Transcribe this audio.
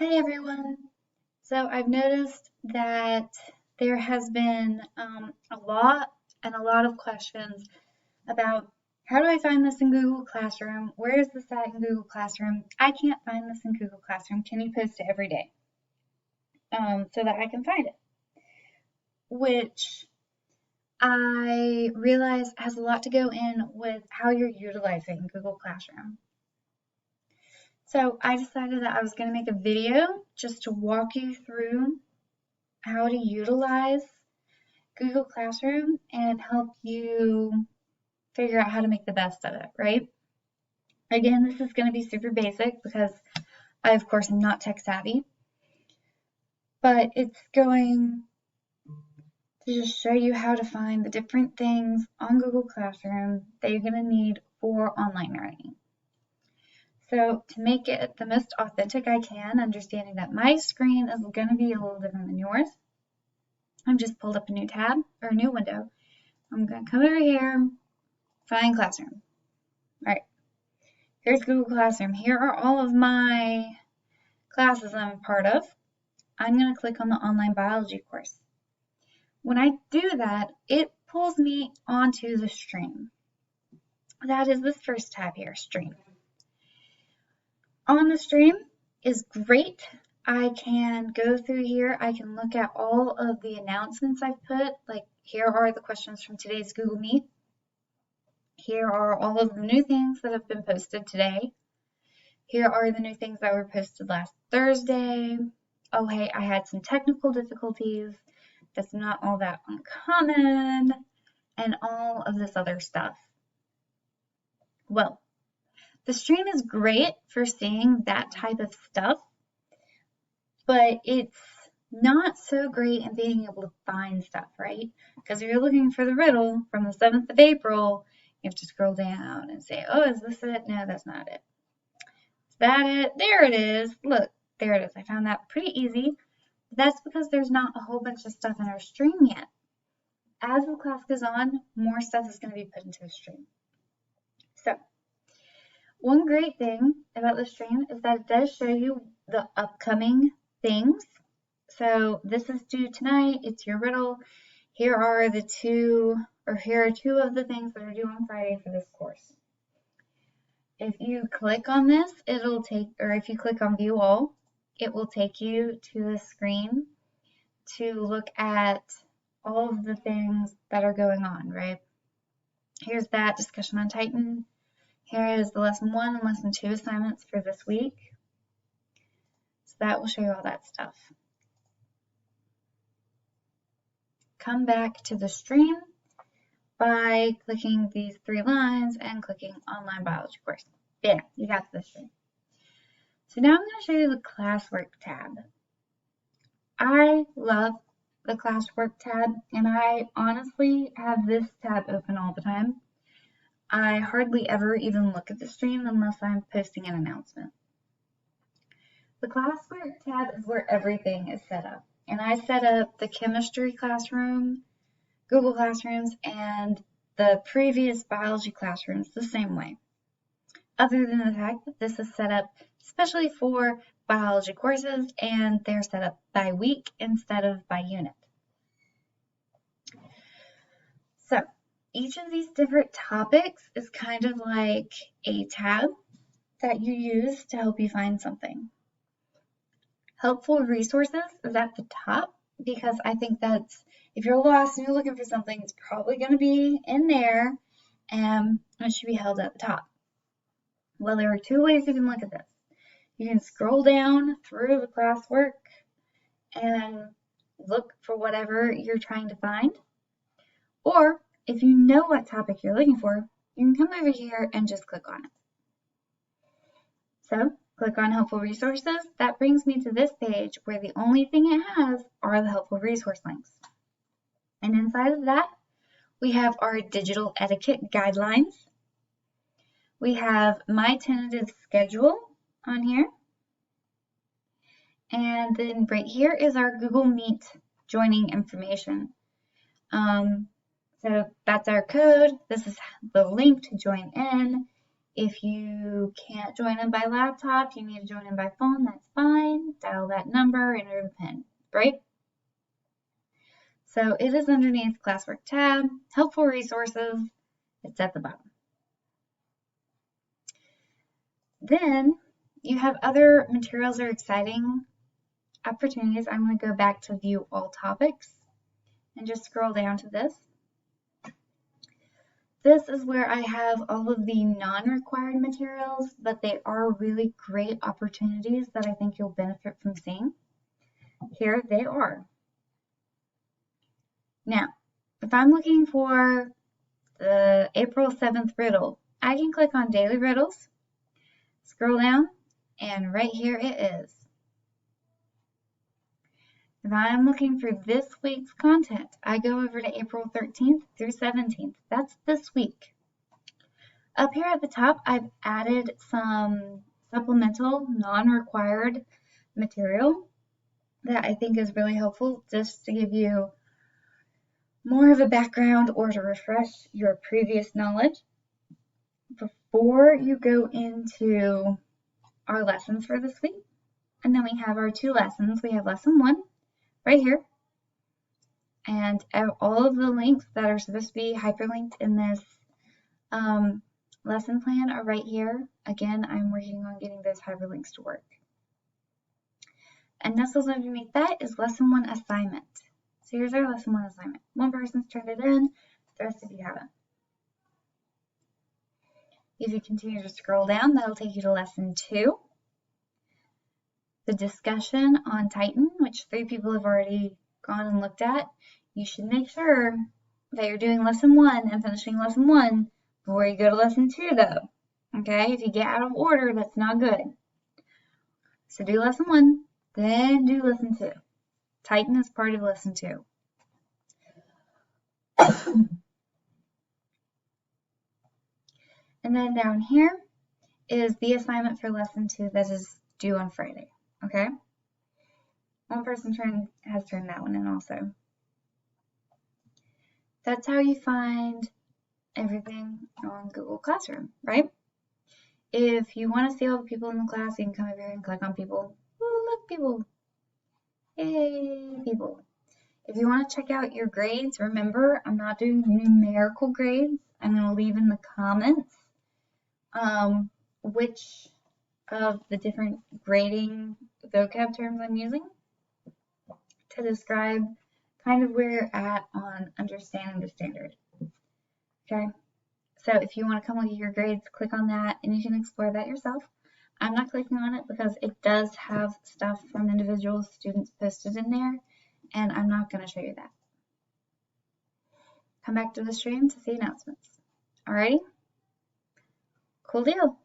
Hey everyone! So I've noticed that there has been a lot of questions about how do I find this in Google Classroom? Where is this at in Google Classroom? I can't find this in Google Classroom. Can you post it every day so that I can find it? Which I realize has a lot to go in with how you're utilizing Google Classroom. So I decided that I was going to make a video just to walk you through how to utilize Google Classroom and help you figure out how to make the best of it, right? Again, this is going to be super basic because I, of course, am not tech savvy, but it's going to just show you how to find the different things on Google Classroom that you're going to need for online learning. So to make it the most authentic I can, understanding that my screen is going to be a little different than yours, I've just pulled up a new tab or a new window. I'm going to come over here, find Classroom. All right, here's Google Classroom. Here are all of my classes I'm a part of. I'm going to click on the online biology course. When I do that, it pulls me onto the stream. That is this first tab here, stream. On the stream is great. I can go through here. I can look at all of the announcements I've put. Like here are the questions from today's Google Meet. Here are all of the new things that have been posted today. Here are the new things that were posted last Thursday. Oh, hey, I had some technical difficulties. That's not all that uncommon. And all of this other stuff. Well, the stream is great for seeing that type of stuff, but it's not so great in being able to find stuff, right? Because if you're looking for the riddle from the 7th of April, you have to scroll down and say, oh, is this it? No, that's not it. Is that it? There it is. Look, there it is. I found that pretty easy. That's because there's not a whole bunch of stuff in our stream yet. As the class goes on, more stuff is going to be put into the stream. So, one great thing about the stream is that it does show you the upcoming things. So this is due tonight. It's your riddle. Here are two of the things that are due on Friday for this course. If you click on this, if you click on View All, it will take you to the screen to look at all of the things that are going on, right? Here's that discussion on Titan. Here is the lesson 1 and lesson 2 assignments for this week. So that will show you all that stuff. Come back to the stream by clicking these 3 lines and clicking online biology course. Yeah, you got the stream. So now I'm going to show you the Classwork tab. I love the Classwork tab, and I honestly have this tab open all the time. I hardly ever even look at the stream unless I'm posting an announcement. The Classwork tab is where everything is set up. And I set up the chemistry classroom, Google Classrooms, and the previous biology classrooms the same way. Other than the fact that this is set up especially for biology courses and they're set up by week instead of by unit. So, each of these different topics is kind of like a tab that you use to help you find something. Helpful resources is at the top because I think that's, if you're lost and you're looking for something, it's probably going to be in there and it should be held at the top. Well, there are 2 ways you can look at this. You can scroll down through the classwork and look for whatever you're trying to find. Or if you know what topic you're looking for, you can come over here and just click on it. So, click on Helpful Resources. That brings me to this page where the only thing it has are the helpful resource links. And inside of that, we have our digital etiquette guidelines. We have my tentative schedule on here. And then right here is our Google Meet joining information. So that's our code. This is the link to join in. If you can't join in by laptop, you need to join in by phone, that's fine. Dial that number, enter the PIN, right? So it is underneath Classwork tab, helpful resources, it's at the bottom. Then you have other materials or exciting opportunities. I'm going to go back to view all topics and just scroll down to this. This is where I have all of the non-required materials, but they are really great opportunities that I think you'll benefit from seeing. Here they are. Now, if I'm looking for the April 7th riddle, I can click on Daily Riddles, scroll down, and right here it is. If I'm looking for this week's content, I go over to April 13th through 17th. That's this week. Up here at the top, I've added some supplemental, non-required material that I think is really helpful just to give you more of a background or to refresh your previous knowledge before you go into our lessons for this week. And then we have our two lessons. We have lesson 1 right here. And all of the links that are supposed to be hyperlinked in this lesson plan are right here. Again, I'm working on getting those hyperlinks to work. And nestled underneath that is lesson 1 assignment. So here's our lesson 1 assignment. One person's turned it in, the rest of you haven't. If you continue to scroll down, that'll take you to lesson 2. The discussion on Titan, which 3 people have already gone and looked at. You should make sure that you're doing lesson 1 and finishing lesson 1 before you go to lesson 2 though. Okay, if you get out of order, that's not good. So do lesson 1, then do lesson 2. Titan is part of lesson 2. And then down here is the assignment for lesson 2 that is due on Friday. Okay? One person has turned that one in also. That's how you find everything on Google Classroom, right? If you want to see all the people in the class, you can come over here and click on people. Ooh, look, people. Yay, people. If you want to check out your grades, remember, I'm not doing numerical grades. I'm going to leave in the comments which of the different grading vocab terms I'm using to describe kind of where you're at on understanding the standard. Okay, so if you want to come look at your grades, click on that and you can explore that yourself. I'm not clicking on it because it does have stuff from individual students posted in there, and I'm not going to show you that. Come back to the stream to see announcements. Alrighty? Cool deal.